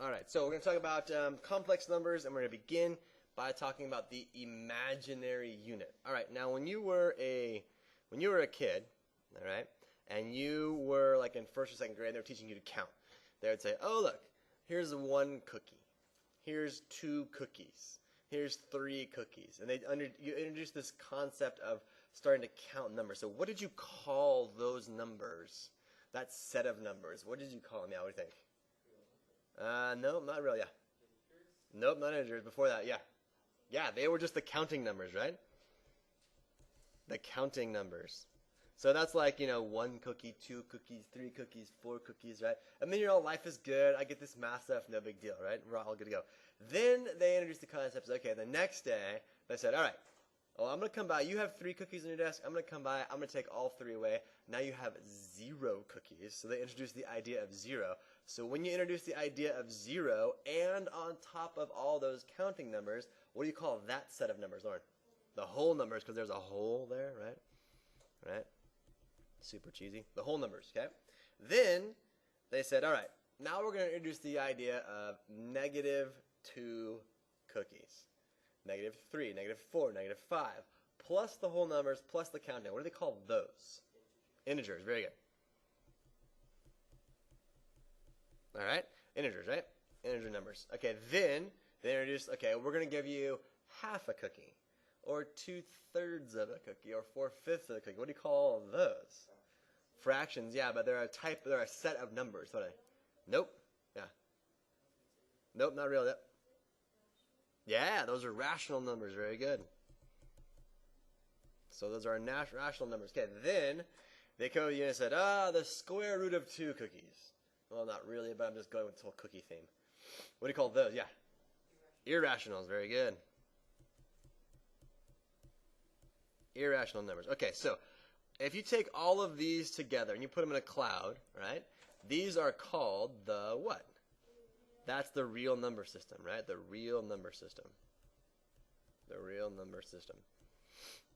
All right, so we're going to talk about complex numbers, and we're going to begin by talking about the imaginary unit. All right, now when you were a kid, all right, and you were like in first or second grade, and they were teaching you to count. They would say, "Oh, look, here's one cookie. Here's two cookies. Here's three cookies," and you introduced this concept of starting to count numbers. So, what did you call those numbers? That set of numbers. What did you call them? Yeah, what do you think? No, not really. Yeah. Nope, not integers. Before that, yeah. Yeah, they were just the counting numbers, right? The counting numbers. So that's like, one cookie, two cookies, three cookies, four cookies, right? And then, life is good. I get this math stuff, no big deal, right? We're all good to go. Then they introduced the concepts. Okay, the next day, they said, all right, well, I'm going to come by. You have 3 cookies on your desk. I'm going to come by. I'm going to take all 3 away. Now you have 0 cookies. So they introduced the idea of 0. So when you introduce the idea of 0 and on top of all those counting numbers, what do you call that set of numbers, Lauren? The whole numbers, because there's a whole there, right? Right? Super cheesy. The whole numbers, okay? Then they said, all right, now we're going to introduce the idea of -2 cookies. -3, -4, -5, plus the whole numbers, plus the countdown. What do they call those? Integers. Very good. All right? Integers, right? Integer numbers. Okay, then they introduced, okay, we're going to give you half a cookie, or 2/3 of a cookie, or 4/5 of a cookie. What do you call those? Fractions, yeah, but they're a set of numbers. What are they? Nope. Yeah. Nope, not real. Yep. Yeah, those are rational numbers. Very good. So those are rational numbers. Okay, then they come to you and said, the square root of 2 cookies. Well, not really, but I'm just going with this whole cookie theme. What do you call those? Yeah. Irrationals. Very good. Irrational numbers. Okay, so if you take all of these together and you put them in a cloud, right, these are called the what? That's the real number system, right? The real number system. The real number system.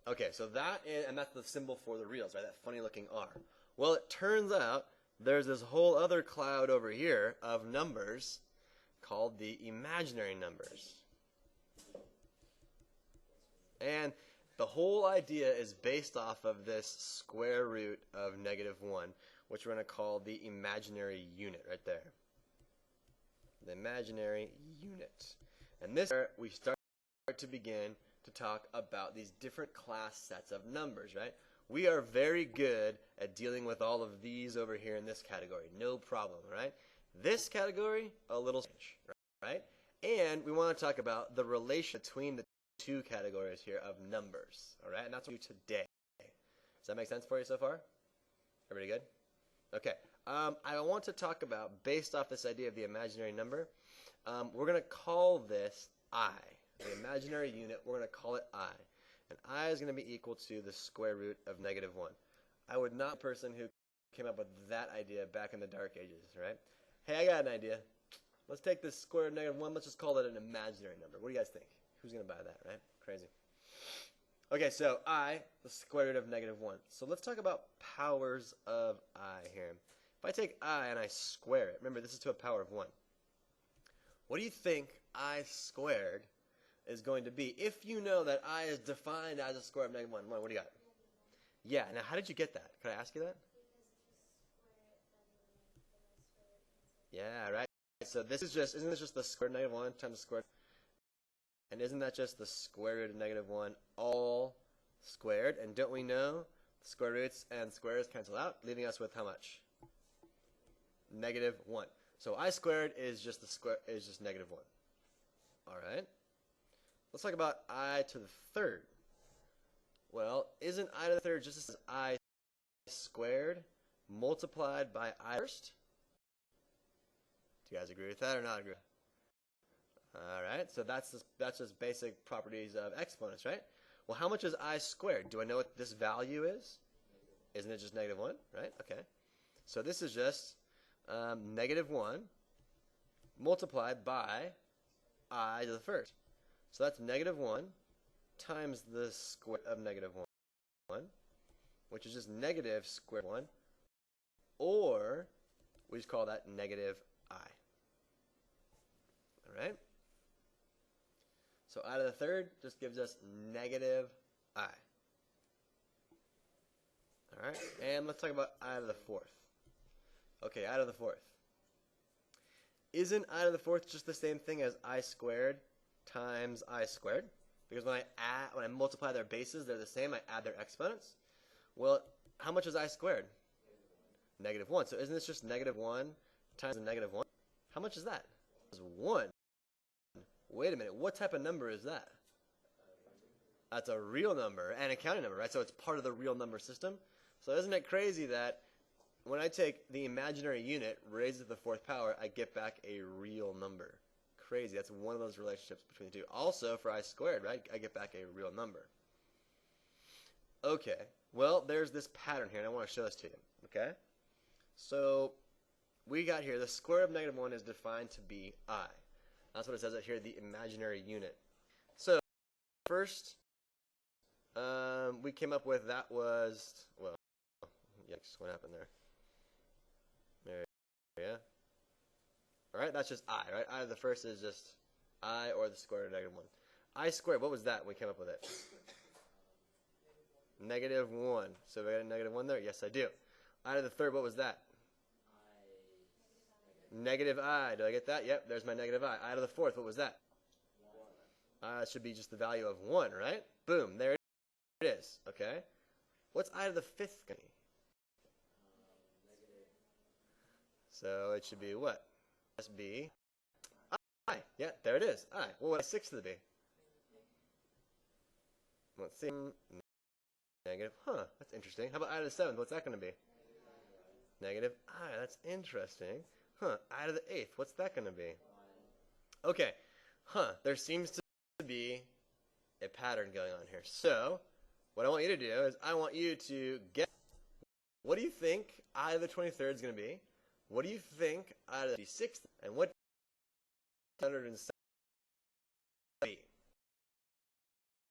Okay, so and that's the symbol for the reals, right? That funny looking R. Well, it turns out there's this whole other cloud over here of numbers called the imaginary numbers. And the whole idea is based off of this square root of -1, which we're going to call the imaginary unit right there. The imaginary unit. And this we start to begin to talk about these different class sets of numbers, right? We are very good at dealing with all of these over here in this category. No problem, right? This category, a little strange, right? And we want to talk about the relation between the 2 categories here of numbers, all right? And that's what we do today. Does that make sense for you so far? Everybody good? Okay. I want to talk about, based off this idea of the imaginary number, we're going to call this I. The imaginary unit, we're going to call it I. And I is going to be equal to the square root of -1. I would not be the person who came up with that idea back in the dark ages, right? Hey, I got an idea. Let's take this square root of -1. Let's just call it an imaginary number. What do you guys think? Who's going to buy that, right? Crazy. Okay, so I, the square root of -1. So let's talk about powers of I here. If I take I and I square it, remember this is to a power of 1. What do you think I squared is going to be if you know that I is defined as a square of -1? What do you got? Yeah, now how did you get that? Could I ask you that? Yeah, right. So this is isn't this just the square root of -1 times the square? And isn't that just the square root of -1 all squared? And don't we know square roots and squares cancel out, leaving us with how much? -1. So I squared is just -1. All right. Let's talk about I to the third. Well, isn't I to the third just as I squared multiplied by I first? Do you guys agree with that or not agree? All right. So that's just basic properties of exponents, right? Well, how much is I squared? Do I know what this value is? Isn't it just -1, right? Okay. So this is just -1 multiplied by I to the first. So that's -1 times the square of -1, which is just negative square 1, or we just call that -I. right? So I to the third just gives us negative I. All right, and let's talk about I to the fourth. Okay, I to the fourth. Isn't I to the fourth just the same thing as I squared times I squared? Because when I multiply their bases, they're the same. I add their exponents. Well, how much is I squared? Negative 1. So isn't this just negative 1 times a negative 1? How much is that? It's 1. Wait a minute. What type of number is that? That's a real number and a counting number, right? So it's part of the real number system. So isn't it crazy that when I take the imaginary unit, raise it to the fourth power, I get back a real number? Crazy. That's one of those relationships between the two. Also, for I squared, right, I get back a real number. Okay. Well, there's this pattern here, and I want to show this to you. Okay? So we got here, the square of negative 1 is defined to be I. That's what it says out here, the imaginary unit. So first, we came up with that was, well, yikes, what happened there? There, yeah. All right, that's just I, right? I, the first is just I or the square root of negative 1. I squared, what was that when we came up with it? Negative 1. So we got a negative 1 there? Yes, I do. I to the third, what was that? Negative I. Do I get that? Yep, there's my negative I. I to the fourth, what was that? It should be just the value of 1, right? Boom, there it is. Okay. What's I to the fifth going to be? So it should be what? Must be I. Yeah, there it is. I. Well, what's 6 to the b? Let's see. Negative. Huh, that's interesting. How about I to the seventh? What's that going to be? Negative I. That's interesting. Huh, I to the eighth. What's that going to be? Okay. Huh, there seems to be a pattern going on here. So, what I want you to do is I want you to guess. What do you think I to the 23rd is going to be? What do you think I to the 56th? And what 170?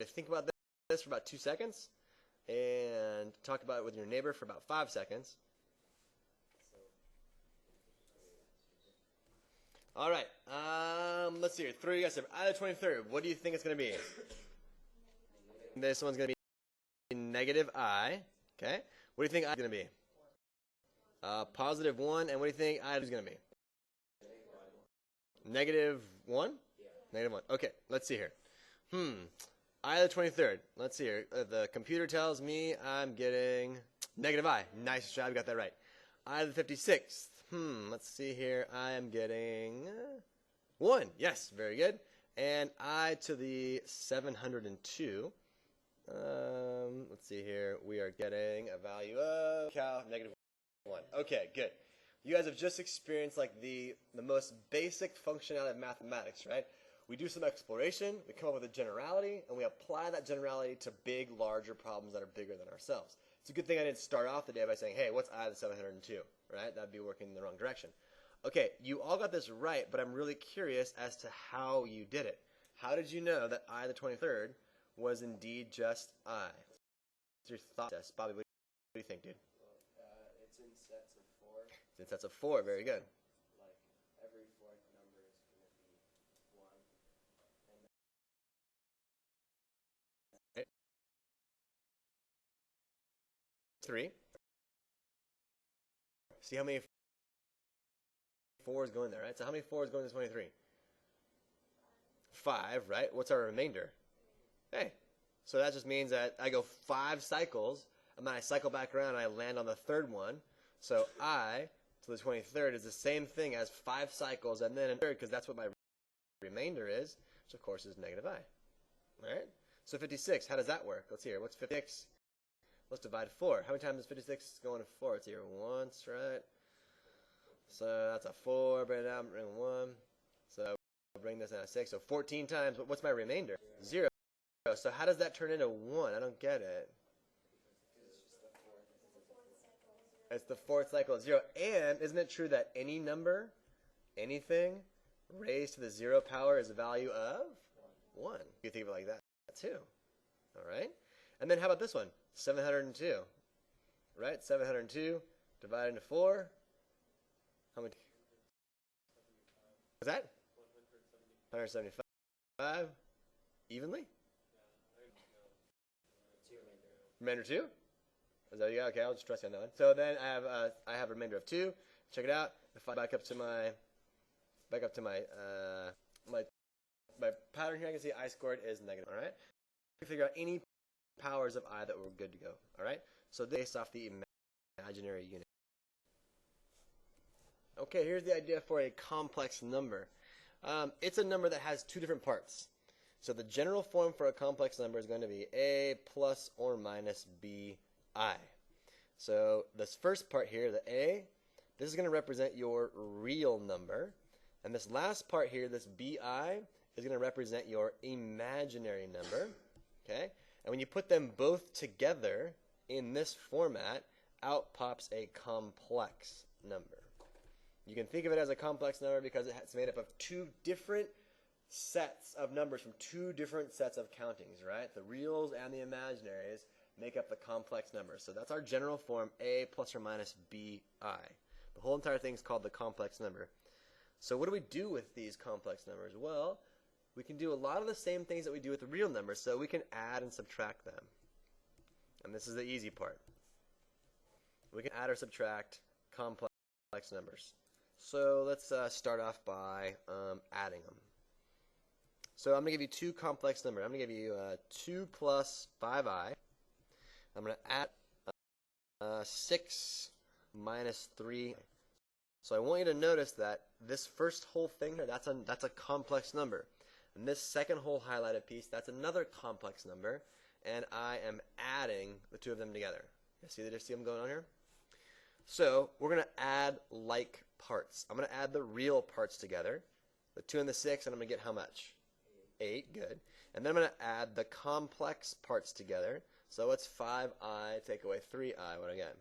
Think about this for about 2 seconds and talk about it with your neighbor for about 5 seconds. All right, let's see here. Throw you guys here. I to the 23rd, what do you think it's going to be? This one's going to be negative I. Okay. What do you think I is going to be? Positive 1. And what do you think I is going to be? Negative 1? Yeah. Negative 1. Okay, let's see here. I to the 23rd. Let's see here. The computer tells me I'm getting negative I. Nice job, you got that right. I to the 56th. Let's see here. I am getting 1. Yes, very good. And I to the 702. Let's see here. We are getting a value of negative 1. Okay, good. You guys have just experienced like the most basic functionality of mathematics, right? We do some exploration, we come up with a generality, and we apply that generality to big, larger problems that are bigger than ourselves. It's a good thing I didn't start off the day by saying, hey, what's I to the 702, right? That'd be working in the wrong direction. Okay, you all got this right, but I'm really curious as to how you did it. How did you know that I to the 23rd was indeed just I? What's your thought test? Bobby, what do you think, dude? It's in sets of 4. It's in sets of 4, very good. Like, every fourth number is going to be 1. Okay. 3. See how many 4s go in there, right? So how many 4s go into 23? 5, right? What's our remainder? Hey, so that just means that I go 5 cycles, and then I cycle back around and I land on the third one. So I to the 23rd is the same thing as 5 cycles and then a third, because that's what my remainder is, which of course is negative I. All right? So 56, how does that work? Let's see here. What's 56? Let's divide 4. How many times does 56 go into 4? It's here once, right? So that's a 4. Bring it down, bring 1. So I'll bring this down to 6. So 14 times. What's my remainder? 0. So how does that turn into 1? I don't get it. It's the fourth cycle of 0. And isn't it true that any number, anything, raised to the 0 power is a value of 1? You think of it like that too. All right? And then how about this one? 702. Right? 702 divided into 4. How many? What's that? 175 evenly? Remainder 2? Is that, yeah, okay, I'll just trust you on that one. So then I have a remainder of 2. Check it out. If I back up to my my pattern here, I can see I squared is negative, all right? We figure out any powers of I that we're good to go, all right? So based off the imaginary unit. Okay, here's the idea for a complex number. It's a number that has two different parts. So the general form for a complex number is going to be a plus or minus bi. So this first part here, the a, this is going to represent your real number. And this last part here, this bi, is going to represent your imaginary number. Okay? And when you put them both together in this format, out pops a complex number. You can think of it as a complex number because it's made up of two different sets of numbers from two different sets of countings, right? The reals and the imaginaries make up the complex number. So that's our general form, a plus or minus bi. The whole entire thing is called the complex number. So what do we do with these complex numbers? Well, we can do a lot of the same things that we do with the real numbers. So we can add and subtract them. And this is the easy part. We can add or subtract complex numbers. So let's start off by adding them. So I'm going to give you two complex numbers. I'm going to give you 2 plus 5i. I'm going to add 6 minus 3. So I want you to notice that this first whole thing here, that's a complex number. And this second whole highlighted piece, that's another complex number. And I am adding the two of them together. You see them going on here? So we're going to add like parts. I'm going to add the real parts together. The 2 and the 6, and I'm going to get how much? 8, good. And then I'm going to add the complex parts together. So it's 5i, take away 3i. What do I get?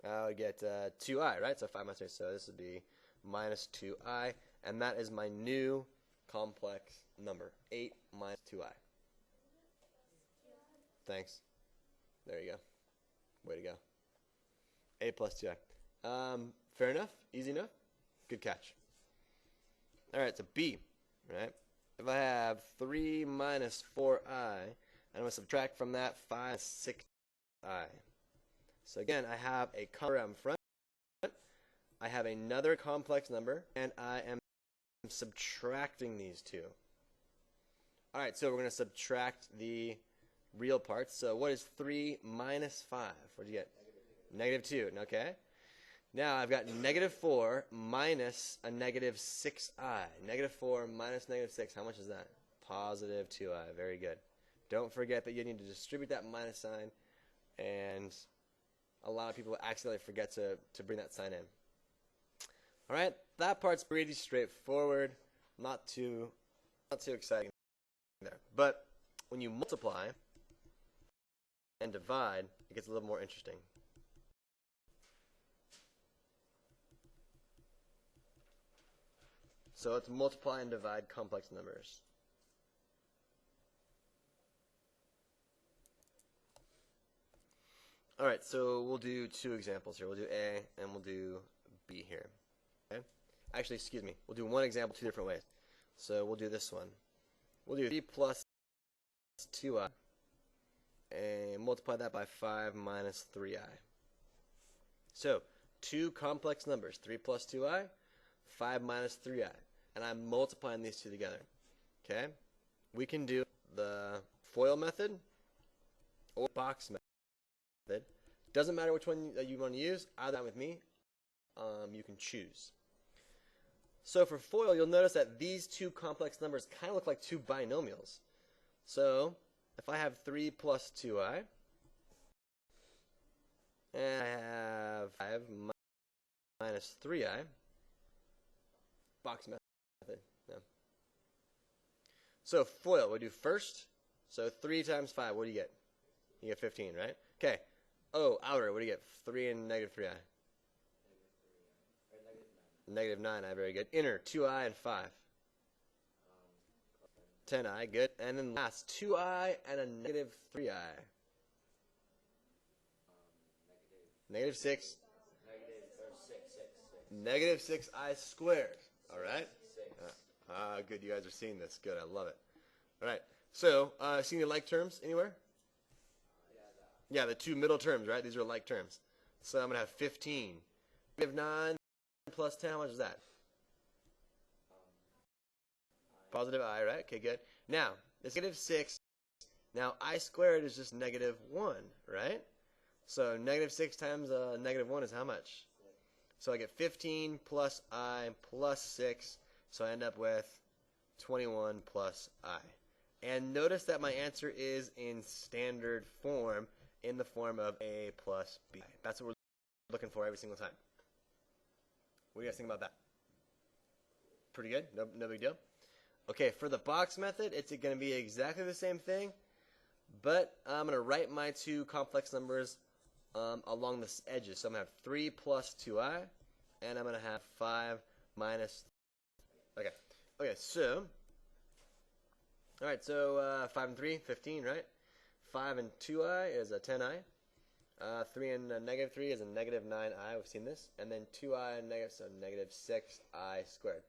I would get 2i, right? So 5 minus 3. So this would be minus 2i. And that is my new complex number. 8 minus 2i. Thanks. There you go. Way to go. A plus 2i. Fair enough? Easy enough? Good catch. All right, so B, right? If I have 3 minus 4i, I'm going to subtract from that 5, 6i. So again, I have a number out in front. I have another complex number, and I am subtracting these two. All right, so we're going to subtract the real parts. So what is 3 minus 5? What do you get? Negative 2, okay? Now I've got negative 4 minus a negative 6i. Negative 4 minus negative 6, how much is that? Positive 2i, very good. Don't forget that you need to distribute that minus sign, and a lot of people accidentally forget to bring that sign in. All right, that part's pretty straightforward, not too exciting there. But when you multiply and divide, it gets a little more interesting. So let's multiply and divide complex numbers. All right, so we'll do two examples here. We'll do A and we'll do B here. Okay? Actually, excuse me. We'll do one example two different ways. So we'll do this one. We'll do 3 plus 2i and multiply that by 5 minus 3i. So two complex numbers, 3 plus 2i, 5 minus 3i. And I'm multiplying these two together. Okay? We can do the FOIL method or box method. Doesn't matter which one you want to use. Either with me, you can choose. So for FOIL, you'll notice that these two complex numbers kind of look like two binomials. So if I have 3 plus 2i, and I have 5 minus 3i, box method. No. So FOIL, we do first. So 3 times 5, what do you get? You get 15, right? Okay. Oh, outer, what do you get? 3 and negative 3i. Negative 9i, very good. Inner, 2i and 5. 10i, good. And then last, 2i and a negative 3i. Negative 6. Negative 6i squared. All right? Ah, good. You guys are seeing this. Good. I love it. All right. So, see any like terms anywhere? Yeah, the two middle terms, right? These are like terms. So I'm going to have 15. Negative 9 plus 10, how much is that? Positive I, right? Okay, good. Now, it's negative 6. Now, I squared is just negative 1, right? So negative 6 times negative 1 is how much? So I get 15 plus I plus 6. So I end up with 21 plus I. And notice that my answer is in standard form, in the form of A plus B. That's what we're looking for every single time. What do you guys think about that? Pretty good? No big deal? Okay, for the box method, it's going to be exactly the same thing, but I'm going to write my two complex numbers along the edges. So I'm going to have 3 plus 2i, and I'm going to have 5 minus... Okay, so... Alright, so 5 and 3, 15, right? 5 and 2i is a 10i. 3 and negative 3 is a negative 9i. We've seen this. And then 2i and negative, so negative 6i squared.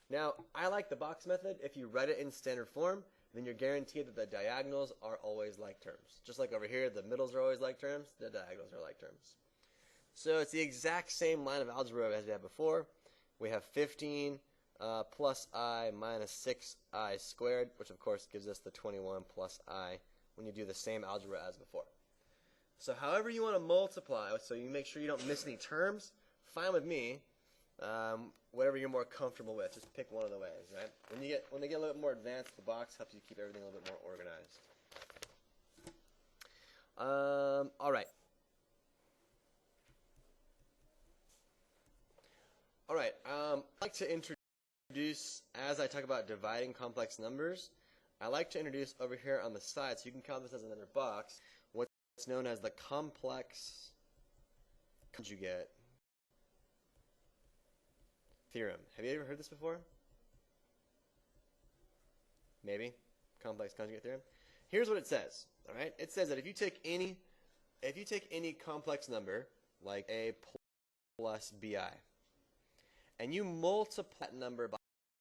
Now, I like the box method. If you write it in standard form, then you're guaranteed that the diagonals are always like terms. Just like over here, the middles are always like terms, the diagonals are like terms. So it's the exact same line of algebra as we had before. We have 15 plus I minus 6i squared, which of course gives us the 21 plus I when you do the same algebra as before. So however you want to multiply, so you make sure you don't miss any terms, fine with me. Whatever you're more comfortable with, just pick one of the ways, right? When they get a little bit more advanced, the box helps you keep everything a little bit more organized. All right. I'd like to introduce, as I talk about dividing complex numbers, I like to introduce over here on the side, so you can count this as another box, what's known as the complex conjugate theorem. Have you ever heard this before? Maybe. Complex conjugate theorem. Here's what it says. All right. It says that if you take any complex number like a plus bi, and you multiply that number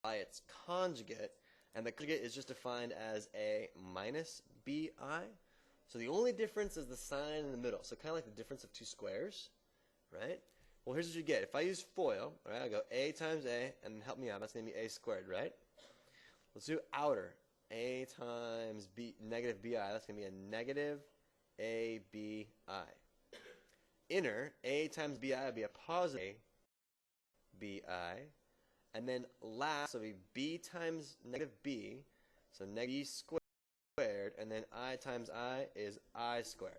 by its conjugate, and the conjugate is just defined as a minus bi. So the only difference is the sign in the middle. So kind of like the difference of two squares, right? Well, here's what you get. If I use FOIL, all right, I go a times a, and help me out. That's going to be a squared, right? Let's do outer. A times b, negative bi. That's going to be a negative abi. Inner, a times bi would be a positive bi. And then last, so it'll be b times negative b, so negative b squared, and then I times I is I squared.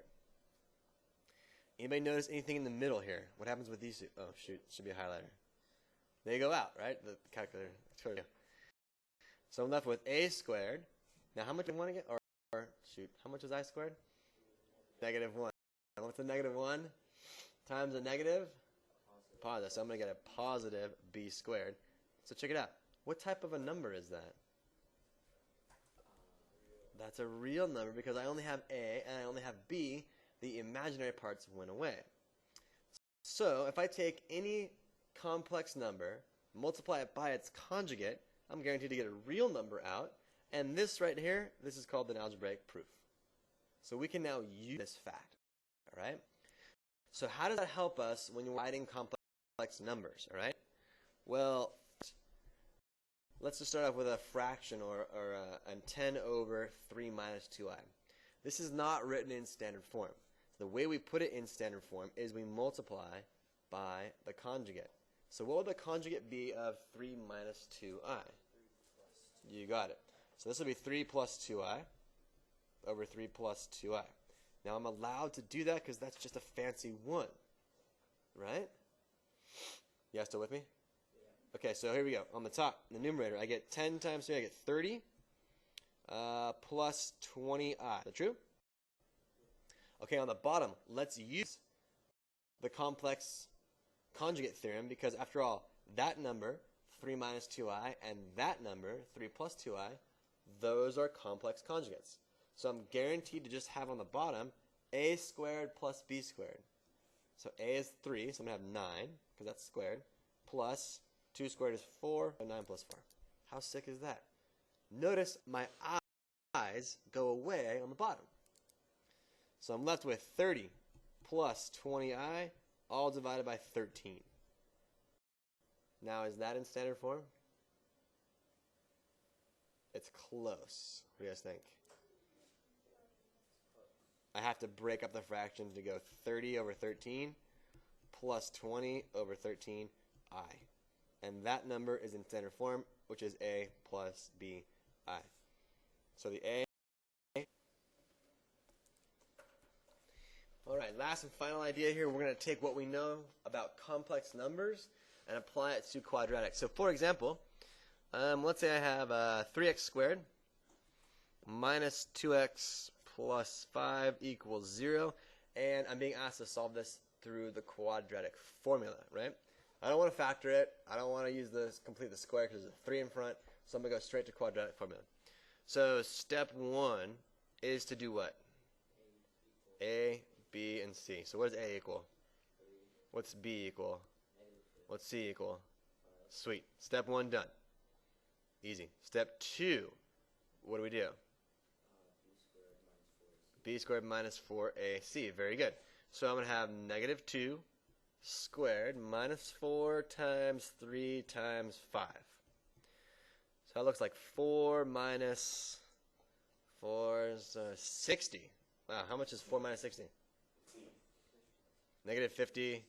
Anybody notice anything in the middle here? What happens with these two? Oh, shoot. Should be a highlighter. They go out, right? The calculator. So I'm left with a squared. Now, how much do I want to get? Or shoot, how much is I squared? Negative 1. What's a negative 1 times a negative? Positive. So I'm going to get a positive b squared. So check it out. What type of a number is that? That's a real number because I only have a and I only have b. The imaginary parts went away. So if I take any complex number, multiply it by its conjugate, I'm guaranteed to get a real number out. And this right here, this is called an algebraic proof. So we can now use this fact. All right? So how does that help us when you're writing complex numbers? All right? Well, let's just start off with a fraction or a 10 over 3 minus 2i. This is not written in standard form. The way we put it in standard form is we multiply by the conjugate. So what would the conjugate be of 3 minus 2i? You got it. So this will be 3 plus 2i over 3 plus 2i. Now I'm allowed to do that because that's just a fancy 1. Right? You guys still with me? Okay, so here we go. On the top, the numerator, I get 10 times 3, I get 30 plus 20i. Is that true? Okay, on the bottom, let's use the complex conjugate theorem because, after all, that number, 3 minus 2i, and that number, 3 plus 2i, those are complex conjugates. So I'm guaranteed to just have on the bottom a squared plus b squared. So a is 3, so I'm going to have 9, because that's squared, plus 2 squared is 4, and 9 plus 4. How sick is that? Notice my i's go away on the bottom. So I'm left with 30 plus 20i, all divided by 13. Now, is that in standard form? It's close. What do you guys think? I have to break up the fraction to go 30 over 13 plus 20 over 13i. And that number is in standard form, which is a plus bi. So the a. All right, last and final idea here. We're going to take what we know about complex numbers and apply it to quadratic. So for example, let's say I have 3x squared minus 2x plus 5 equals 0. And I'm being asked to solve this through the quadratic formula, right? I don't want to factor it. I don't want to use this, complete the square because there's a 3 in front. So I'm going to go straight to quadratic formula. So step 1 is to do what? A, B, and C. So what does A equal? What's B equal? What's C equal? Sweet. Step 1 done. Easy. Step 2, what do? B squared minus 4AC. Very good. So I'm going to have negative 2 squared minus 4 times 3 times 5. So that looks like 4 minus 4 is 60. Wow, how much is 4 minus 60? Negative 50.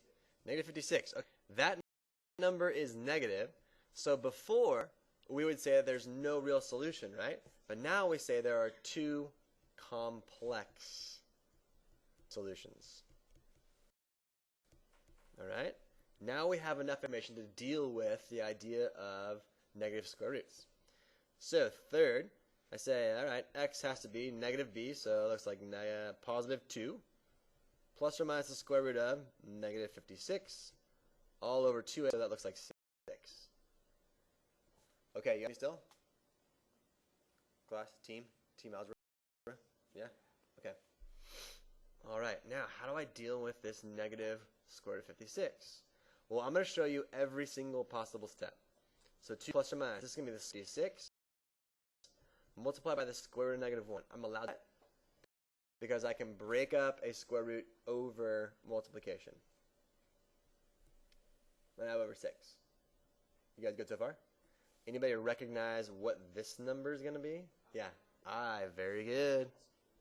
Negative 56. Okay. That number is negative. So before, we would say that there's no real solution, right? But now we say there are two complex solutions. All right? Now we have enough information to deal with the idea of negative square roots. So third, I say, all right, x has to be negative b, so it looks like positive 2 plus or minus the square root of negative 56 all over 2, so that looks like 6. Okay, you got me still? Class, team algebra? Yeah? Okay. All right, now how do I deal with this negative square root of 56? Well, I'm going to show you every single possible step. So 2 plus or minus, this is going to be the 56 multiplied by the square root of negative 1. I'm allowed that because I can break up a square root over multiplication. And I have over 6. You guys good so far? Anybody recognize what this number is going to be? Yeah. Very good.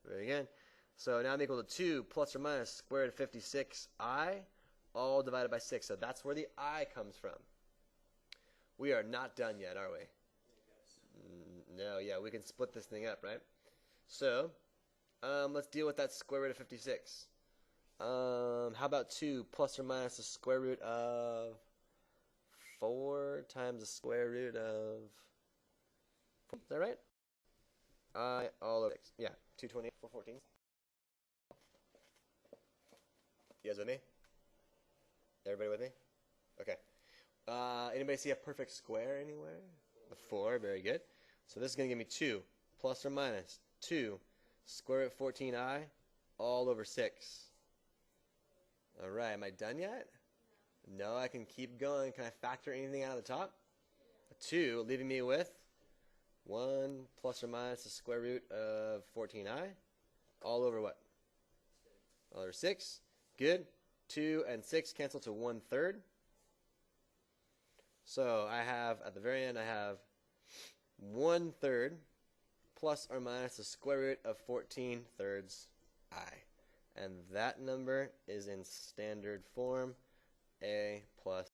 Very good. So now I'm equal to 2 plus or minus square root of 56i, all divided by 6. So that's where the I comes from. We are not done yet, are we? No, yeah, we can split this thing up, right? So, let's deal with that square root of 56. How about 2 plus or minus the square root of 4 times the square root of 4? Is that right? I all over 6. Yeah, 228, 414. You guys with me? Everybody with me? Okay. Anybody see a perfect square anywhere? A 4, very good. So this is going to give me 2 plus or minus 2 square root of 14i all over 6. All right, am I done yet? No, I can keep going. Can I factor anything out of the top? A 2, leaving me with 1 plus or minus the square root of 14i all over what? All over 6. Good. 2 and 6 cancel to 1/3. So I have, at the very end, I have 1/3 plus or minus the square root of 14/3 I. And that number is in standard form, a plus